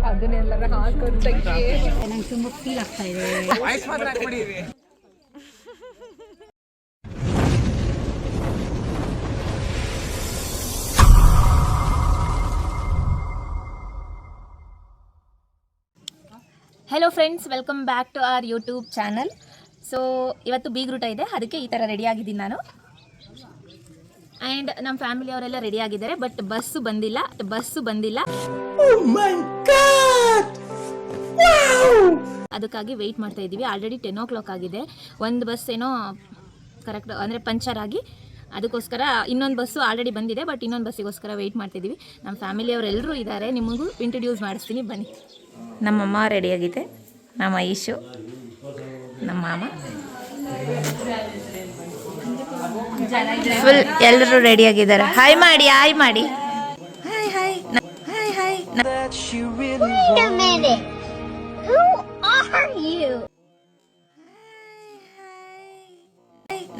ಅದನ್ನೆಲ್ಲರ ಹಾಕೊಂಡು ನಂಗೆ ತುಂಬ ಫೀಲ್ ಆಗ್ತಾ ಇದೆ. Hello friends, welcome back to our YouTube channel. So ಇವತ್ತು ಬೀಗ್ರೂಟ ಇದೆ, ಅದಕ್ಕೆ ಈ ಥರ ರೆಡಿ ಆಗಿದ್ದೀನಿ ನಾನು. ಆ್ಯಂಡ್ ನಮ್ಮ ಫ್ಯಾಮಿಲಿಯವರೆಲ್ಲ ರೆಡಿ ಆಗಿದ್ದಾರೆ, ಬಟ್ ಬಸ್ಸು ಬಂದಿಲ್ಲ. ಅದಕ್ಕಾಗಿ ವೆಯ್ಟ್ ಮಾಡ್ತಾ ಇದ್ದೀವಿ. ಆಲ್ರೆಡಿ 10 o'clock ಆಗಿದೆ. ಒಂದು ಬಸ್ ಏನೋ ಕರೆಕ್ಟ್ ಅಂದರೆ ಪಂಚರ್ ಆಗಿ, ಅದಕ್ಕೋಸ್ಕರ ಇನ್ನೊಂದು ಬಸ್ಸು ಆಲ್ರೆಡಿ ಬಂದಿದೆ, ಬಟ್ ಇನ್ನೊಂದು ಬಸ್ಸಿಗೋಸ್ಕರ ವೆಯ್ಟ್ ಮಾಡ್ತಿದ್ದೀವಿ. ನಮ್ಮ ಫ್ಯಾಮಿಲಿಯವರೆಲ್ಲರೂ ಇದ್ದಾರೆ, ನಿಮಗೂ ಇಂಟ್ರಡ್ಯೂಸ್ ಮಾಡಿಸ್ತೀನಿ ಬನ್ನಿ. ನಮ್ಮಮ್ಮ ರೆಡಿಯಾಗಿದೆ, ನಮ್ಮ ಐಶು, ನಮ್ಮ ಮಾಮ, ಫುಲ್ ಎಲ್ಲರೂ ರೆಡಿಯಾಗಿದ್ದಾರೆ. ಹಾಯ್ ಮಾಡಿ ಹಾಯ್.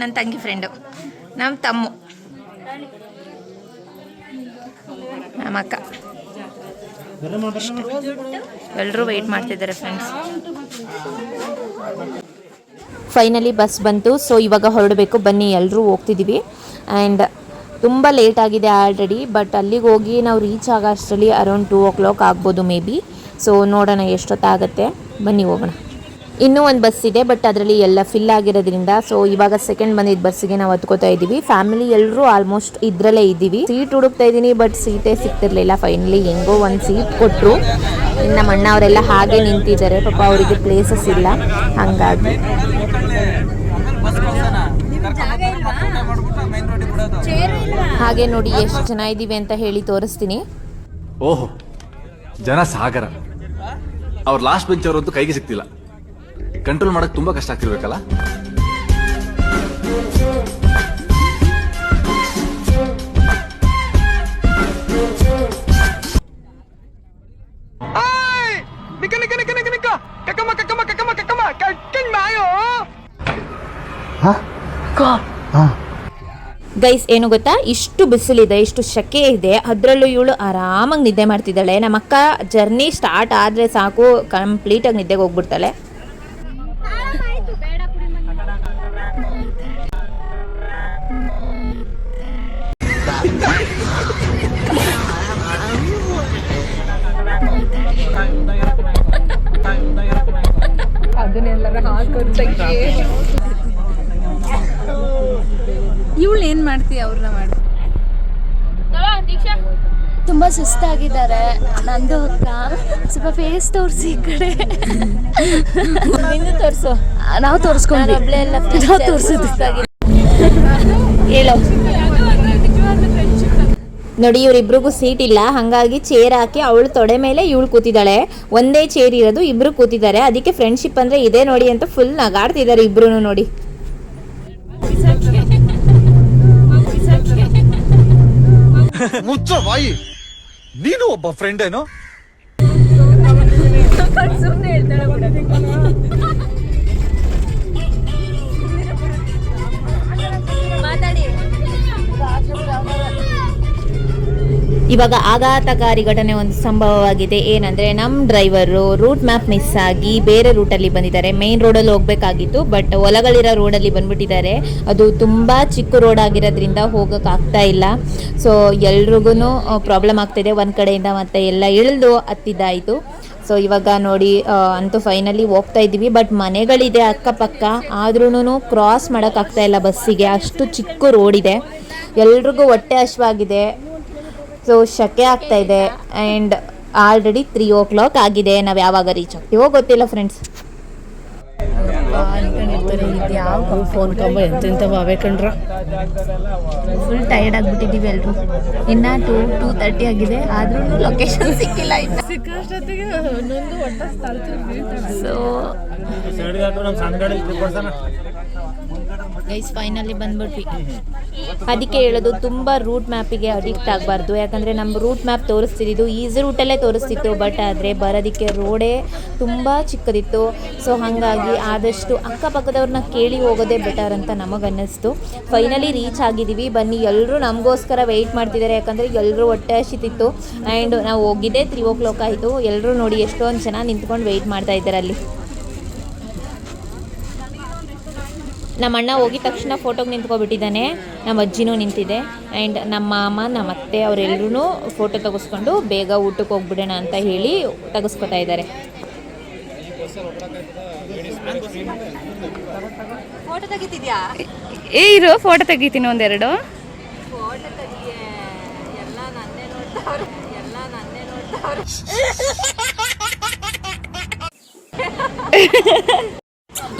ನನ್ನ ತಂಗಿ ಫ್ರೆಂಡು, ನಮ್ಮ ತಮ್ಮು, ನಮ್ಮ ಅಕ್ಕ, ಎಲ್ಲರೂ ವೆಯ್ಟ್ ಮಾಡ್ತಿದ್ದಾರೆ ಫ್ರೆಂಡ್ಸ್. ಫೈನಲಿ ಬಸ್ ಬಂತು. ಸೊ ಇವಾಗ ಹೊರಡಬೇಕು, ಬನ್ನಿ ಎಲ್ಲರೂ ಹೋಗ್ತಿದ್ದೀವಿ. ಆ್ಯಂಡ್ ತುಂಬ ಲೇಟ್ ಆಗಿದೆ ಆಲ್ರೆಡಿ, ಬಟ್ ಅಲ್ಲಿಗೆ ಹೋಗಿ ನಾವು ರೀಚ್ ಆಗೋ ಅಷ್ಟರಲ್ಲಿ ಅರೌಂಡ್ 2 o'clock ಆಗ್ಬೋದು ಮೇ ಬಿ. ಸೊ ನೋಡೋಣ ಎಷ್ಟೊತ್ತಾಗುತ್ತೆ, ಬನ್ನಿ ಹೋಗೋಣ. ಇನ್ನೂ ಒಂದು ಬಸ್ ಇದೆ, ಬಟ್ ಅದರಲ್ಲಿ ಎಲ್ಲ ಫಿಲ್ ಆಗಿರೋದ್ರಿಂದ ಸೊ ಇವಾಗ ಸೆಕೆಂಡ್ ಬಂದಿದ್ದ ಬಸ್ಸಿಗೆ ನಾವು ಹತ್ಕೋತಾ ಇದ್ದೀವಿ. ಫ್ಯಾಮಿಲಿ ಎಲ್ಲರೂ ಆಲ್ಮೋಸ್ಟ್ ಇದರಲ್ಲೇ ಇದ್ದೀವಿ. ಸೀಟ್ ಹುಡುಕ್ತಾ ಇದ್ದೀನಿ, ಬಟ್ ಸೀಟೇ ಸಿಗ್ತಿರ್ಲಿಲ್ಲ. ಫೈನಲಿ ಹೆಂಗೋ ಒಂದು ಸೀಟ್ ಕೊಟ್ಟರು. ಇನ್ನು ನಮ್ಮ ಅಣ್ಣ ಅವರೆಲ್ಲ ಹಾಗೆ ನಿಂತಿದ್ದಾರೆ, ಪಾಪ ಅವರಿಗೆ ಪ್ಲೇಸಸ್ ಇಲ್ಲ, ಹಾಗಾಗಿ. ಹಾಗೆ ನೋಡಿ ಎಷ್ಟು ಜನ ಇದ್ದೀವಿ ಅಂತ ಹೇಳಿ ತೋರಿಸ್ತೀನಿ. ಓಹೋ, ಜನ ಸಾಗರ. ಅವ್ರ ಲಾಸ್ಟ್ ಬೆಂಚ್ ಅವರಂತೂ ಕೈಗೆ ಸಿಗ್ತಿಲ್ಲ. ಕಂಟ್ರೋಲ್ ಮಾಡಕ್ ತುಂಬಾ ಕಷ್ಟ ಆಗ್ತಿರ್ಬೇಕಲ್ಲ. ಗೈಸ್, ಏನು ಗೊತ್ತಾ, ಇಷ್ಟು ಬಿಸಿಲಿದೆ, ಇಷ್ಟು ಶೆಕೆ ಇದೆ, ಅದರಲ್ಲೂ ಇವಳು ಆರಾಮಾಗಿ ನಿದ್ದೆ ಮಾಡ್ತಿದ್ದಾಳೆ. ನಮ್ಮ ಅಕ್ಕ ಜರ್ನಿ ಸ್ಟಾರ್ಟ್ ಆದರೆ ಸಾಕು, ಕಂಪ್ಲೀಟಾಗಿ ನಿದ್ದೆಗೆ ಹೋಗ್ಬಿಡ್ತಾಳೆ. ಅದನ್ನೆಲ್ಲರ ಹಾಕೊಂಡು ಇವಳು ಏನು ಮಾಡ್ತೀಯ, ಅವ್ರನ್ನ ಮಾಡಿ. ತುಂಬ ಸುಸ್ತಾಗಿದ್ದಾರೆ. ನಂದು ಅಕ್ಕ ಸ್ವಲ್ಪ ಫೇಸ್ ತೋರಿಸಿ, ಈ ಕಡೆ ತೋರಿಸು. ನಾವು ತೋರಿಸ್ಕೊಂಡು ನಾವು ತೋರಿಸಿದ್ದು ಹೇಳೋ. ನೋಡಿ, ಇವರಿಬ್ರಿಗೂ ಸೀಟ್ ಇಲ್ಲ, ಹಾಗಾಗಿ ಚೇರ್ ಹಾಕಿ ಅವಳು ತೊಡೆ ಮೇಲೆ ಇವಳು ಕೂತಿದ್ದಾಳೆ. ಒಂದೇ ಚೇರ್ ಇರೋದು, ಇಬ್ರು ಕೂತಿದ್ದಾರೆ. ಅದಕ್ಕೆ ಫ್ರೆಂಡ್ಶಿಪ್ ಅಂದ್ರೆ ಇದೇ ನೋಡಿ ಅಂತ ಫುಲ್ ನಗಾಡ್ತಿದ್ದಾರೆ ಇಬ್ರು. ನೋಡಿ, ಮುಚ್ಚ ಬಾಯಿ, ನೀನು ಒಬ್ಬ ಫ್ರೆಂಡ್ ಏನೋ. ಇವಾಗ ಆಘಾತಕಾರಿ ಘಟನೆ ಒಂದು ಸಂಭವವಾಗಿದೆ. ಏನಂದರೆ, ನಮ್ಮ ಡ್ರೈವರು ರೂಟ್ ಮ್ಯಾಪ್ ಮಿಸ್ ಆಗಿ ಬೇರೆ ರೂಟಲ್ಲಿ ಬಂದಿದ್ದಾರೆ. ಮೇನ್ ರೋಡಲ್ಲಿ ಹೋಗಬೇಕಾಗಿತ್ತು, ಬಟ್ ಹೊಲಗಳಿರೋ ರೋಡಲ್ಲಿ ಬಂದ್ಬಿಟ್ಟಿದ್ದಾರೆ. ಅದು ತುಂಬ ಚಿಕ್ಕ ರೋಡ್ ಆಗಿರೋದ್ರಿಂದ ಹೋಗೋಕ್ಕಾಗ್ತಾ ಇಲ್ಲ. ಸೊ ಎಲ್ರಿಗೂ ಪ್ರಾಬ್ಲಮ್ ಆಗ್ತಾಯಿದೆ. ಒಂದು ಕಡೆಯಿಂದ ಮತ್ತೆ ಎಲ್ಲ ಇಳಿದು ಹತ್ತಿದ್ದಾಯಿತು. ಸೊ ಇವಾಗ ನೋಡಿ, ಅಂತೂ ಫೈನಲಿ ಹೋಗ್ತಾ ಇದ್ದೀವಿ. ಬಟ್ ಮನೆಗಳಿದೆ ಅಕ್ಕಪಕ್ಕ, ಆದ್ರೂ ಕ್ರಾಸ್ ಮಾಡೋಕ್ಕಾಗ್ತಾ ಇಲ್ಲ ಬಸ್ಸಿಗೆ, ಅಷ್ಟು ಚಿಕ್ಕ ರೋಡ್ ಇದೆ. ಎಲ್ರಿಗೂ ಹೊಟ್ಟೆ ಹಶ್ವಾಗಿದೆ. ಸೊ ಶೆಕೆ ಆಗ್ತಾ ಇದೆ. ಆ್ಯಂಡ್ ಆಲ್ರೆಡಿ 3 o'clock ಆಗಿದೆ. ನಾವು ಯಾವಾಗ ರೀಚ್ ಆಗ್ತೀವೋ ಗೊತ್ತಿಲ್ಲ ಫ್ರೆಂಡ್ಸ್. ಯಾವ ಫೋನ್ ಕಂಬ ಎಂತೆಂಥ ಬಾವೆ ಕಂಡ್ರ. ಫುಲ್ ಟೈರ್ಡ್ ಆಗಿಬಿಟ್ಟಿದ್ದೀವಿ ಎಲ್ಲರೂ. ಇನ್ನು 2:30 ಆಗಿದೆ, ಆದ್ರೂ ಲೊಕೇಶನ್ ಸಿಕ್ಕಿಲ್ಲ. ಸೊ ಗೈಸ್ ಫೈನಲಿ ಬಂದ್ಬಿಟ್ವಿ. ಅದಕ್ಕೆ ಹೇಳೋದು ತುಂಬ ರೂಟ್ ಮ್ಯಾಪಿಗೆ ಅಡಿಕ್ಟ್ ಆಗಬಾರ್ದು. ಯಾಕಂದರೆ ನಮ್ಮ ರೂಟ್ ಮ್ಯಾಪ್ ತೋರಿಸ್ತಿದ್ದು ಈಸಿ ರೂಟಲ್ಲೇ ತೋರಿಸ್ತಿತ್ತು, ಬಟ್ ಆದರೆ ಬರೋದಕ್ಕೆ ರೋಡೇ ತುಂಬ ಚಿಕ್ಕದಿತ್ತು. ಸೊ ಹಾಗಾಗಿ ಆದಷ್ಟು ಅಕ್ಕಪಕ್ಕದವ್ರನ್ನ ಕೇಳಿ ಹೋಗೋದೇ ಬೆಟರ್ ಅಂತ ನಮಗನ್ನಿಸ್ತು. ಫೈನಲಿ ರೀಚ್ ಆಗಿದ್ದೀವಿ. ಬನ್ನಿ, ಎಲ್ಲರೂ ನಮಗೋಸ್ಕರ ವೆಯ್ಟ್ ಮಾಡ್ತಿದ್ದಾರೆ. ಯಾಕಂದರೆ ಎಲ್ಲರೂ ಹೊಟ್ಟೆ ಹಸಿತಿತ್ತು. ಆ್ಯಂಡ್ ನಾವು ಹೋಗಿದ್ದೆ 3 o'clock ಆಯಿತು. ಎಲ್ಲರೂ ನೋಡಿ ಎಷ್ಟೊಂದು ಜನ ನಿಂತ್ಕೊಂಡು ವೆಯ್ಟ್ ಮಾಡ್ತಾ ಇದ್ದಾರೆ ಅಲ್ಲಿ. ನಮ್ಮ ಅಣ್ಣ ಹೋಗಿದ ತಕ್ಷಣ ಫೋಟೋಗೆ ನಿಂತ್ಕೊಬಿಟ್ಟಿದ್ದಾನೆ. ನಮ್ಮ ಅಜ್ಜಿನೂ ನಿಂತಿದೆ. ಆ್ಯಂಡ್ ನಮ್ಮ ಮಾಮ ನಮ್ಮ ಅತ್ತೆ ಅವರೆಲ್ಲರೂ ಫೋಟೋ ತೆಗೆಸ್ಕೊಂಡು ಬೇಗ ಊಟಕ್ಕೆ ಹೋಗ್ಬಿಡೋಣ ಅಂತ ಹೇಳಿ ತೆಗೆಸ್ಕೊತಾ ಇದ್ದಾರೆ. ಫೋಟೋ ತೆಗಿತಿದ್ಯಾ? ಇರು, ಫೋಟೋ ತೆಗಿತೀನಿ ಒಂದೆರಡು.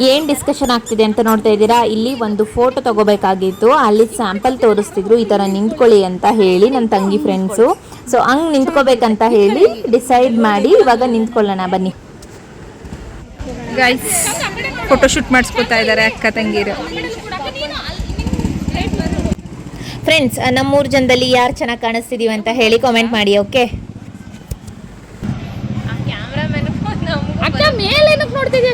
ಏನು ಡಿಸ್ಕಷನ್ ಆಗ್ತಿದೆ ಅಂತ ನೋಡ್ತಾ ಇದ್ದೀರಾ? ಇಲ್ಲಿ ಒಂದು ಫೋಟೋ ತಗೋಬೇಕಾಗಿತ್ತು. ಅಲ್ಲಿ ಸ್ಯಾಂಪಲ್ ತೋರಿಸ್ತಿದ್ರು, ಈ ಥರ ನಿಂತ್ಕೊಳ್ಳಿ ಅಂತ ಹೇಳಿ ನನ್ನ ತಂಗಿ ಫ್ರೆಂಡ್ಸು. ಸೊ ಹಂಗೆ ನಿಂತ್ಕೋಬೇಕಂತ ಹೇಳಿ ಡಿಸೈಡ್ ಮಾಡಿ ಇವಾಗ ನಿಂತ್ಕೊಳ್ಳೋಣ ಬನ್ನಿ. ಗೈಸ್ ಫೋಟೋಶೂಟ್ ಮಾಡಿಸ್ಕೊತಾ ಇದ್ದಾರೆ ಅಕ್ಕ ತಂಗಿರು. ಫ್ರೆಂಡ್ಸ್, ನಮ್ಮ 3 ಜನದಲ್ಲಿ ಯಾರು ಚೆನ್ನಾಗಿ ಕಾಣಿಸ್ತಿದೀವಿ ಅಂತ ಹೇಳಿ ಕಾಮೆಂಟ್ ಮಾಡಿ. ಓಕೆ, ಅಕ್ಕ ಮೇಲೆ ನೋಡ್ತಿದ್ಯಾ?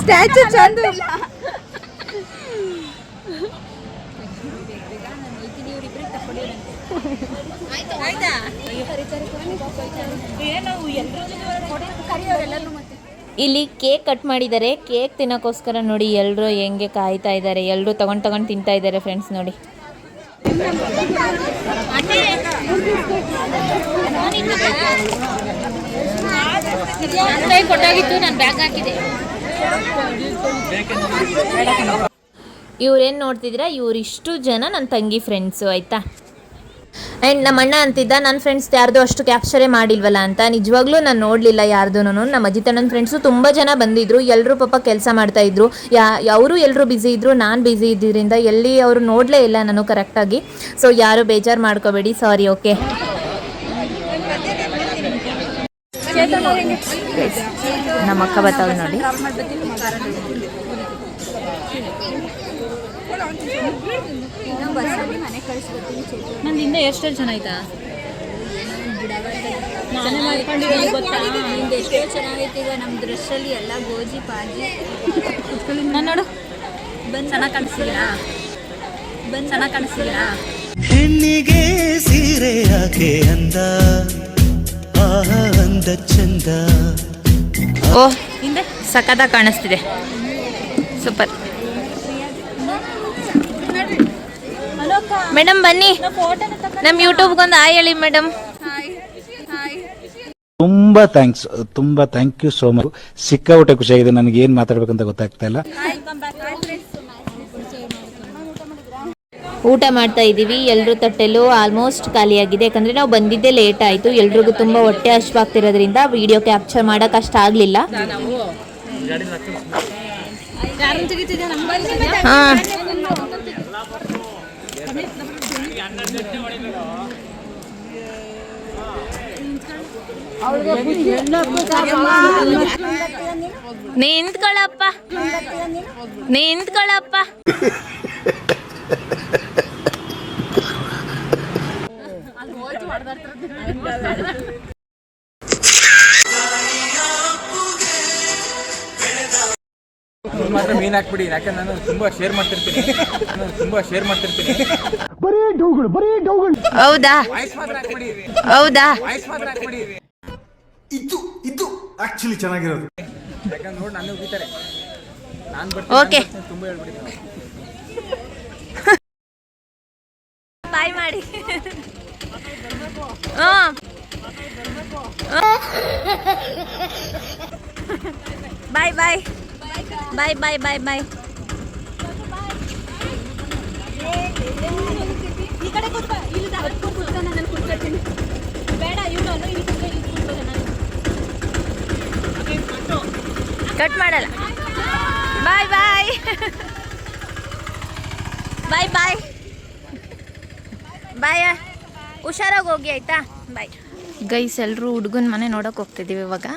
ಸ್ಟ್ಯಾಚು ಚಂದ. ಇಲ್ಲಿ ಕೇಕ್ ಕಟ್ ಮಾಡಿದ್ದಾರೆ. ಕೇಕ್ ತಿನ್ನೋಕ್ಕೋಸ್ಕರ ನೋಡಿ ಎಲ್ಲರೂ ಹೆಂಗೆ ಕಾಯ್ತಾ ಇದ್ದಾರೆ. ಎಲ್ಲರೂ ತಗೊಂಡು ತಿಂತಾ ಇದ್ದಾರೆ ಫ್ರೆಂಡ್ಸ್ ನೋಡಿ. ಕೊಟ್ಟಾಗಿತ್ತು, ನಾನು ಬ್ಯಾಗ್ ಹಾಕಿದೆ. ಇವ್ರೇನು ನೋಡ್ತಿದ್ದೀರಾ? ಇವರಿಷ್ಟು ಜನ ನನ್ನ ತಂಗಿ ಫ್ರೆಂಡ್ಸು, ಆಯಿತಾ. ಆ್ಯಂಡ್ ನಮ್ಮ ಅಣ್ಣ ಅಂತಿದ್ದ ನನ್ನ ಫ್ರೆಂಡ್ಸ್ ಯಾರ್ದು ಅಷ್ಟು ಕ್ಯಾಪ್ಚರೇ ಮಾಡಿಲ್ವಲ್ಲ ಅಂತ. ನಿಜವಾಗ್ಲೂ ನಾನು ನೋಡಲಿಲ್ಲ ಯಾರ್ದು. ನಮ್ಮ ಅಜಿತ ನನ್ನ ಫ್ರೆಂಡ್ಸು ತುಂಬ ಜನ ಬಂದಿದ್ದರು. ಎಲ್ಲರೂ ಪಾಪ ಕೆಲಸ ಮಾಡ್ತಾಯಿದ್ರು. ಅವರು ಎಲ್ಲರೂ ಬ್ಯುಸಿ ಇದ್ದರು, ನಾನು ಬ್ಯುಸಿ ಇದ್ದಿದ್ದರಿಂದ ಎಲ್ಲಿ ಅವರು ನೋಡಲೇ ಇಲ್ಲ ನಾನು ಕರೆಕ್ಟಾಗಿ. ಸೊ ಯಾರು ಬೇಜಾರು ಮಾಡ್ಕೋಬೇಡಿ, ಸಾರಿ. ಓಕೆ, ನಮ್ಮ ಅಕ್ಕ ಬರ್ತಾವೆ ನೋಡಿ. ನಂದು ಹಿಂದೆ ಎಷ್ಟು ಜನ ಆಯ್ತಾ? ಎಷ್ಟೋ ಚೆನ್ನಾಗೈತೆ. ಈಗ ನಮ್ಮ ಡ್ರೆಸ್ಸಲ್ಲಿ ಎಲ್ಲ ಗೋಜಿ ಪಾಜಿ. ನಾನು ನೋಡು, ಬಂದು ಚೆನ್ನಾಗಿ ಕಾಣಿಸ್ತೀರಾ? ಹೆಣ್ಣಿಗೆ ಸೀರೆ ಯಾಕೆ ಅಂದ, ಆಹಾ ಅಂದ ಚಂದ. ಓಹ್, ಹಿಂದೆ ಸಖತ್ತಾಗಿ ಕಾಣಿಸ್ತಿದೆ, ಸೂಪರ್. ಮೇಡಮ್ ಬನ್ನಿ, ನಮ್ಮ ಯೂಟ್ಯೂಬ್ಗೊಂದು ಆಯ್ ಹೇಳಿ ಮೇಡಮ್. ತುಂಬಾ ಥ್ಯಾಂಕ್ ಯು ಸೋ ಮಚ್. ಸಿಕ್ಕಾಪಟ್ಟೆ ಖುಷಿಯಾಗಿದೆ. ನನಗೆ ಏನ್ ಮಾತಾಡ್ಬೇಕಂತ ಗೊತ್ತಾಗ್ತಾ ಇಲ್ಲ. ಊಟ ಮಾಡ್ತಾ ಇದ್ದೀವಿ. ಎಲ್ಲರೂ ತಟ್ಟೆಲ್ಲೂ ಆಲ್ಮೋಸ್ಟ್ ಖಾಲಿಯಾಗಿದೆ. ಯಾಕಂದರೆ ನಾವು ಬಂದಿದ್ದೇ ಲೇಟ್ ಆಯಿತು. ಎಲ್ರಿಗೂ ತುಂಬ ಹೊಟ್ಟೆ ಹಶ್ವಾಗ್ತಿರೋದ್ರಿಂದ ವಿಡಿಯೋ ಕ್ಯಾಪ್ಚರ್ ಮಾಡೋಕೆ ಅಷ್ಟು ಆಗಲಿಲ್ಲ. ಹಾಂ, ನಿಂತ್ಕೊಳ್ಳಪ್ಪ. ಮಾತ್ರ ಮೀನ್ ಹಾಕ್ಬಿಡಿ, ಯಾಕಂದ್ರೆ ನಾನು ತುಂಬಾ ಶೇರ್ ಮಾಡ್ತಿರ್ತೀನಿ. ಹೌದಾ? ಇದು ಆಕ್ಚುಲಿ ಚೆನ್ನಾಗಿರೋದು. ಯಾಕಂದ್ರೆ ನೋಡಿ ನಾನು ಉಗಿತಾರೆ, ನಾನು ಓಕೆ, ತುಂಬಾ ಹೇಳ್ಬಿಡಿ. ಬಾಯ್ ಮಾಡಿ. ಬಾಯ್ ಬಾಯ್ ಬಾಯ್ ಬಾಯ್ ಬಾಯ್ ಬಾಯ್. ಈ ಕಡೆ ಕೂತ್ಕೊ, ಇಲ್ಲಿ ಕೂತ್ಕೊ, ನಾನು ಕೂತ್ಕೊಳ್ತೀನಿ. ಬೇಡ, ಇವನು ಇಲ್ಲಿ ಕೂತ್ಕೊ, ಇಲ್ಲಿ ಕೂತ್ಕೊ. ಕಟ್ ಮಾಡಲ್ಲ. ಬಾಯ್ ಬಾಯ್ ಬಾಯ್ ಬಾಯ್ ಬಾಯ್. ಹುಷಾರಾಗಿ ಹೋಗಿ ಆಯ್ತಾ? ಬಾಯ್. ಗೈಸ್, ಎಲ್ಲರೂ ಹುಡುಗನ ಮನೆ ನೋಡೋಕೆ ಹೋಗ್ತಿದ್ದೀವಿ ಇವಾಗ.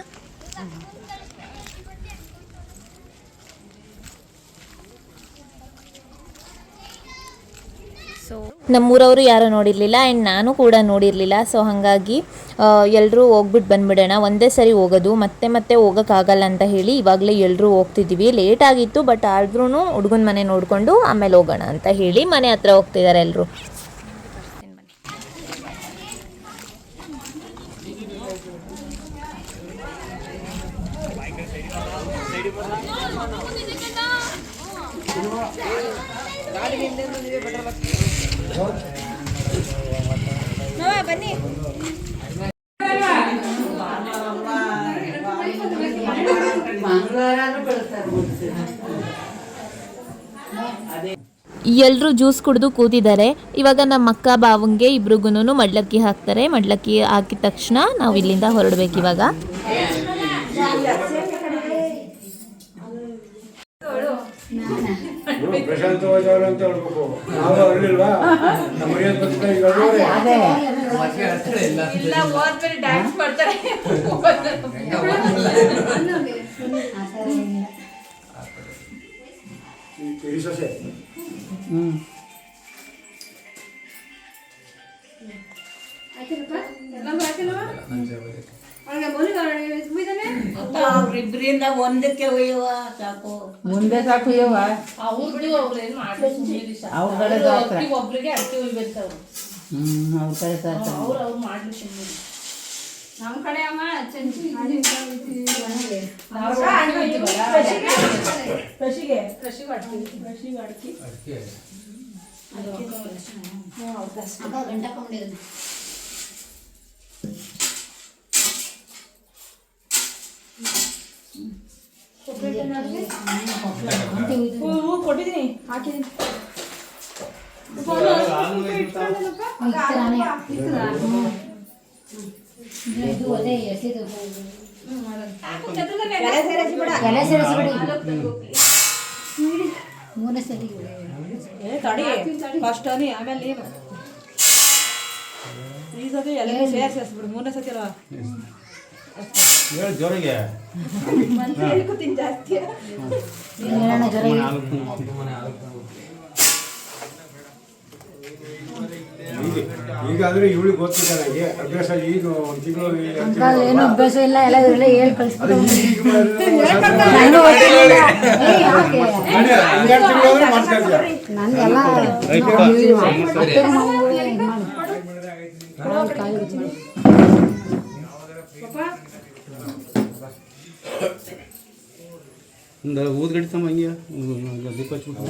ನಮ್ಮೂರವರು ಯಾರೂ ನೋಡಿರಲಿಲ್ಲ ಆ್ಯಂಡ್ ನಾನು ಕೂಡ ನೋಡಿರಲಿಲ್ಲ. ಸೊ ಹಾಗಾಗಿ ಎಲ್ಲರೂ ಹೋಗ್ಬಿಟ್ಟು ಬಂದುಬಿಡೋಣ, ಒಂದೇ ಸರಿ ಹೋಗೋದು, ಮತ್ತೆ ಹೋಗೋಕ್ಕಾಗಲ್ಲ ಅಂತ ಹೇಳಿ ಇವಾಗಲೇ ಎಲ್ಲರೂ ಹೋಗ್ತಿದ್ದೀವಿ. ಲೇಟ್ ಆಗಿತ್ತು, ಬಟ್ ಆದ್ರೂ ಹುಡುಗನ ಮನೆ ನೋಡಿಕೊಂಡು ಆಮೇಲೆ ಹೋಗೋಣ ಅಂತ ಹೇಳಿ ಮನೆ ಹತ್ರ ಹೋಗ್ತಿದ್ದಾರೆ ಎಲ್ಲರೂ. ಬನ್ನಿ. ಎಲ್ಲರೂ ಜ್ಯೂಸ್ ಕುಡಿದು ಕೂತಿದ್ದಾರೆ. ಇವಾಗ ನಮ್ಮ ಅಕ್ಕ ಬಾವಂಗೆ ಇಬ್ರಿಗೂ ಮಡ್ಲಕ್ಕಿ ಹಾಕ್ತಾರೆ. ಮಡ್ಲಕ್ಕಿ ಹಾಕಿದ ತಕ್ಷಣ ನಾವು ಇಲ್ಲಿಂದ ಹೊರಡ್ಬೇಕು ಇವಾಗ. ಅವ್ರಿಬ್ರಿಂದ ಒಂದಕ್ಕೆ ಒಯ್ಯವ ಸಾಕು, ಮುಂದೆ ಸಾಕು ಯವ್ವ. ಅವ್ರಿಗೆ ಒಬ್ರಿಗೆ ಅಕ್ಕಿ ಒಯ್ಬೇಕು ಅವ್ರು. ಅವ್ರ ಕಡೆ ಸಾಕು, ಅವ್ರು ಮಾಡ್ಲಿಕ್ಕೆ ನಮ್ಮ ಕಡೆ ಅಮ್ಮ ಕೊಟ್ಟಿದ್ದೀನಿ, ಹಾಕಿದ್ದೀನಿ. ಫಸ್ಟ್ ಆಮೇಲೆ ನೀನು ಈ ಸತಿ ಎಲ್ಲ ಸೇರಿಸ್ಬಿಡು. ಮೂರನೇ ಸತಿ ಅಲ್ವಾ ಜೋರಿಗೆ ಜಾಸ್ತಿ. ಈಗಾದ್ರೆ ಇವಳಿಗೆ ಗೊತ್ತಿಲ್ಲ ನನಗೆ ಅಭ್ಯಾಸ. ಈಗ ಒಂದು ತಿಂಗಳು ಏನು ಅಭ್ಯಾಸ ಇಲ್ಲ, ಎಲ್ಲ ಹೇಳಿ ಕಳಿಸ್ಬಿಟ್ಟು ಒಂದು ಊದ್ಗಡಿ ತಮ್ಮ ಹಂಗೆ ದೀಪ ಹಚ್ಬಿಟ್ಟು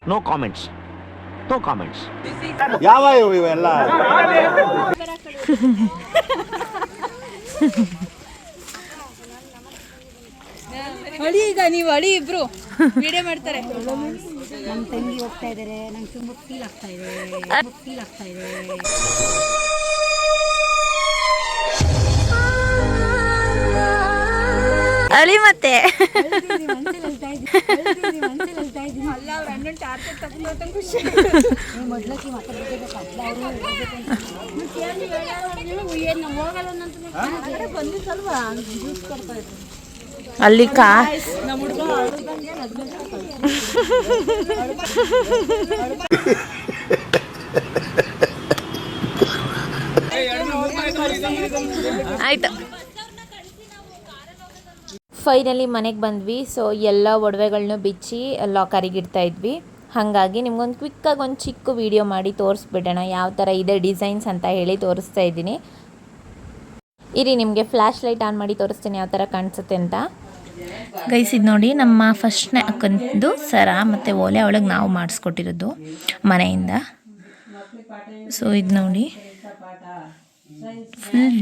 ನೋ ಕಾಮೆಂಟ್ಸ್, ನೋ ಕಾಮೆಂಟ್ಸ್. ಯಾವ ಇವೆಲ್ಲ ಅಳಿ, ಈಗ ನೀವು ಅಳಿ ಇಬ್ರು ವಿಡಿಯೋ ಮಾಡ್ತಾರೆ. ನಮ್ಮ ತಂಗಿ ಹೋಗ್ತಾ ಇದ್ದಾರೆ, ನಂಗೆ ತುಂಬ ಫೀಲ್ ಆಗ್ತಾ ಇದೆ. ಅಳಿ ಮತ್ತೆ ಅಲ್ಲ, ಅವ್ರ ಅಣ್ಣನ ಟಾರ್ಗೆಟ್ ತಗೊಂಡು ಖುಷಿ. ಮೊದ್ಲಕ್ಕೆ ಬಂದಿತ್ತಲ್ವಾ, ಜ್ಯೂಸ್ ಕೊಡ್ತಾ ಇದ್ರು ಅಲ್ಲಿ ನಮ್ಮ ಹುಡುಗ. ಆಯ್ತು. ಫೈನಲಿ ಮನೆಗೆ ಬಂದ್ವಿ. ಸೊ ಎಲ್ಲ ಒಡವೆಗಳನ್ನೂ ಬಿಚ್ಚಿ ಲಾಕರಿಗೆ ಇಡ್ತಾ ಇದ್ವಿ. ಹಾಗಾಗಿ ನಿಮ್ಗೊಂದು ಕ್ವಿಕ್ಕಾಗಿ ಒಂದು ಚಿಕ್ಕ ವಿಡಿಯೋ ಮಾಡಿ ತೋರಿಸ್ಬಿಡೋಣ ಯಾವ ಥರ ಇದೆ ಡಿಸೈನ್ಸ್ ಅಂತ ಹೇಳಿ ತೋರಿಸ್ತಾ ಇದ್ದೀನಿ. ಇರಿ, ನಿಮಗೆ ಫ್ಲ್ಯಾಶ್ ಲೈಟ್ ಆನ್ ಮಾಡಿ ತೋರಿಸ್ತೀನಿ ಯಾವ ಥರ ಕಾಣಿಸುತ್ತೆ ಅಂತ. ಗೈಸ್, ಇದು ನೋಡಿ ನಮ್ಮ ಫಸ್ಟ್ನೇ ಅಕ್ಕಂದು ಸರ ಮತ್ತು ಓಲೆ ಅವಳಿಗೆ ನಾವು ಮಾಡಿಸ್ಕೊಟ್ಟಿರೋದು ಮನೆಯಿಂದ. ಸೊ ಇದು ನೋಡಿ, ಫುಲ್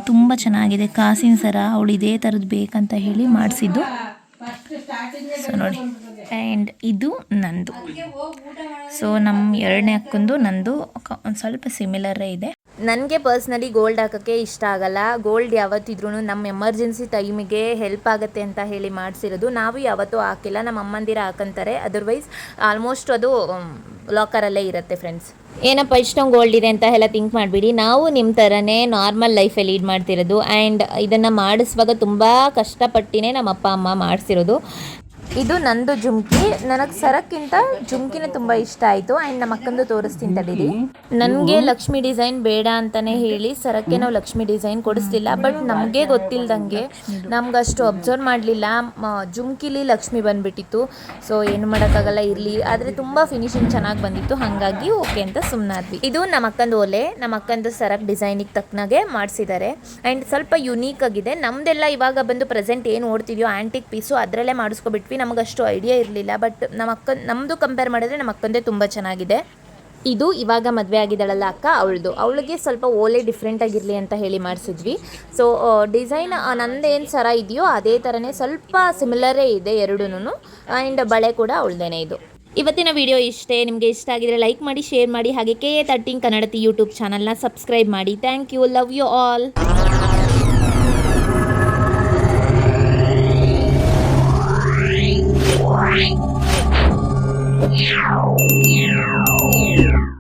ತುಂಬ ಚೆನ್ನಾಗಿದೆ. ಕಾಸಿನ ಸರ ಅವಳು ಇದೇ ಥರದ್ದು ಬೇಕಂತ ಹೇಳಿ ಮಾಡಿಸಿದ್ದು. ಸೊ ನೋಡಿ, ಆ್ಯಂಡ್ ಇದು ನಂದು. ಸೊ ನಮ್ಮ ಎರಡನೇ ಅಕ್ಕಂದು ನಂದು ಒಂದು ಸ್ವಲ್ಪ ಸಿಮಿಲರೇ ಇದೆ. ನನಗೆ ಪರ್ಸ್ನಲಿ ಗೋಲ್ಡ್ ಹಾಕೋಕ್ಕೆ ಇಷ್ಟ ಆಗಲ್ಲ. ಗೋಲ್ಡ್ ಯಾವತ್ತಿದ್ರೂ ನಮ್ಮ ಎಮರ್ಜೆನ್ಸಿ ಟೈಮಿಗೆ ಹೆಲ್ಪ್ ಆಗುತ್ತೆ ಅಂತ ಹೇಳಿ ಮಾಡಿಸಿರೋದು. ನಾವು ಯಾವತ್ತೂ ಹಾಕಿಲ್ಲ, ನಮ್ಮ ಅಮ್ಮಂದಿರ ಹಾಕಂತಾರೆ. ಅದರ್ವೈಸ್ ಆಲ್ಮೋಸ್ಟ್ ಅದು ಲಾಕರಲ್ಲೇ ಇರುತ್ತೆ ಫ್ರೆಂಡ್ಸ್. ಏನಪ್ಪ ಇಷ್ಟೊಂದು ಗೋಲ್ಡ್ ಇದೆ ಅಂತ ಎಲ್ಲ ಥಿಂಕ್ ಮಾಡಿಬಿಡಿ. ನಾವು ನಿಮ್ಮ ಥರನೇ ನಾರ್ಮಲ್ ಲೈಫೇ ಲೀಡ್ ಮಾಡ್ತಿರೋದು. ಆ್ಯಂಡ್ ಇದನ್ನು ಮಾಡಿಸುವಾಗ ತುಂಬ ಕಷ್ಟಪಟ್ಟಿನೇ ನಮ್ಮ ಅಪ್ಪ ಅಮ್ಮ ಮಾಡಿಸಿರೋದು. ಇದು ನಂದು ಜುಮ್ಕಿ. ನನಗೆ ಸರಕ್ಕಿಂತ ಜುಮ್ಕಿನೇ ತುಂಬ ಇಷ್ಟ ಆಯಿತು. ಆ್ಯಂಡ್ ನಮ್ಮ ಅಕ್ಕಂದು ತೋರಿಸ್ತೀನಿ ತಡೀರಿ. ನನಗೆ ಲಕ್ಷ್ಮಿ ಡಿಸೈನ್ ಬೇಡ ಅಂತಲೇ ಹೇಳಿ ಸರಕ್ಕೆ ನಾವು ಲಕ್ಷ್ಮಿ ಡಿಸೈನ್ ಕೊಡಿಸ್ಲಿಲ್ಲ. ಬಟ್ ನಮಗೆ ಗೊತ್ತಿಲ್ದಂಗೆ ನಮ್ಗೆ ಅಷ್ಟು ಅಬ್ಸರ್ವ್ ಮಾಡಲಿಲ್ಲ, ಜುಮ್ಕಿಲಿ ಲಕ್ಷ್ಮಿ ಬಂದುಬಿಟ್ಟಿತ್ತು. ಸೊ ಏನು ಮಾಡೋಕ್ಕಾಗಲ್ಲ, ಇರಲಿ. ಆದರೆ ತುಂಬ ಫಿನಿಶಿಂಗ್ ಚೆನ್ನಾಗಿ ಬಂದಿತ್ತು, ಹಾಗಾಗಿ ಓಕೆ ಅಂತ ಸುಮ್ಮನಾದ್ವಿ. ಇದು ನಮ್ಮ ಅಕ್ಕಂದು ಓಲೆ, ನಮ್ಮ ಅಕ್ಕಂದು ಸರಕ್ ಡಿಸೈನಿಗೆ ತಕ್ಕನಾಗೆ ಮಾಡಿಸಿದ್ದಾರೆ. ಆ್ಯಂಡ್ ಸ್ವಲ್ಪ ಯುನೀಕ್ ಆಗಿದೆ. ನಮ್ಮದೆಲ್ಲ ಇವಾಗ ಬಂದು ಪ್ರೆಸೆಂಟ್ ಏನು ಓಡ್ತಿದೆಯೋ ಆ್ಯಂಟಿಕ್ ಪೀಸು ಅದರಲ್ಲೇ ಮಾಡಿಸ್ಕೊಬಿಟ್ವಿ. ನಮಗಷ್ಟು ಐಡಿಯಾ ಇರಲಿಲ್ಲ. ಬಟ್ ನಮ್ಮದು ಕಂಪೇರ್ ಮಾಡಿದ್ರೆ ನಮ್ಮ ಅಕ್ಕಂದೇ ತುಂಬ ಚೆನ್ನಾಗಿದೆ. ಇದು ಇವಾಗ ಮದುವೆ ಆಗಿದ್ದಾಳಲ್ಲ ಅಕ್ಕ, ಅವಳಿಗೆ ಸ್ವಲ್ಪ ಓಲೆ ಡಿಫ್ರೆಂಟ್ ಆಗಿರಲಿ ಅಂತ ಹೇಳಿ ಮಾಡಿಸಿದ್ವಿ. ಸೊ ಡಿಸೈನ್ ನಂದೇನು ಸರ ಇದೆಯೋ ಅದೇ ಥರನೇ ಸ್ವಲ್ಪ ಸಿಮಿಲರೇ ಇದೆ ಎರಡೂ. ಆ್ಯಂಡ್ ಬಳೆ ಕೂಡ ಅವಳದೇನೆ ಇದು. ಇವತ್ತಿನ ವಿಡಿಯೋ ಇಷ್ಟೇ. ನಿಮಗೆ ಇಷ್ಟ ಆಗಿದ್ರೆ ಲೈಕ್ ಮಾಡಿ, ಶೇರ್ ಮಾಡಿ, ಹಾಗೆ KA13 ಕನ್ನಡತಿ ಯೂಟ್ಯೂಬ್ ಚಾನಲ್ನ ಸಬ್ಸ್ಕ್ರೈಬ್ ಮಾಡಿ. Thank you, love you all. Yeah.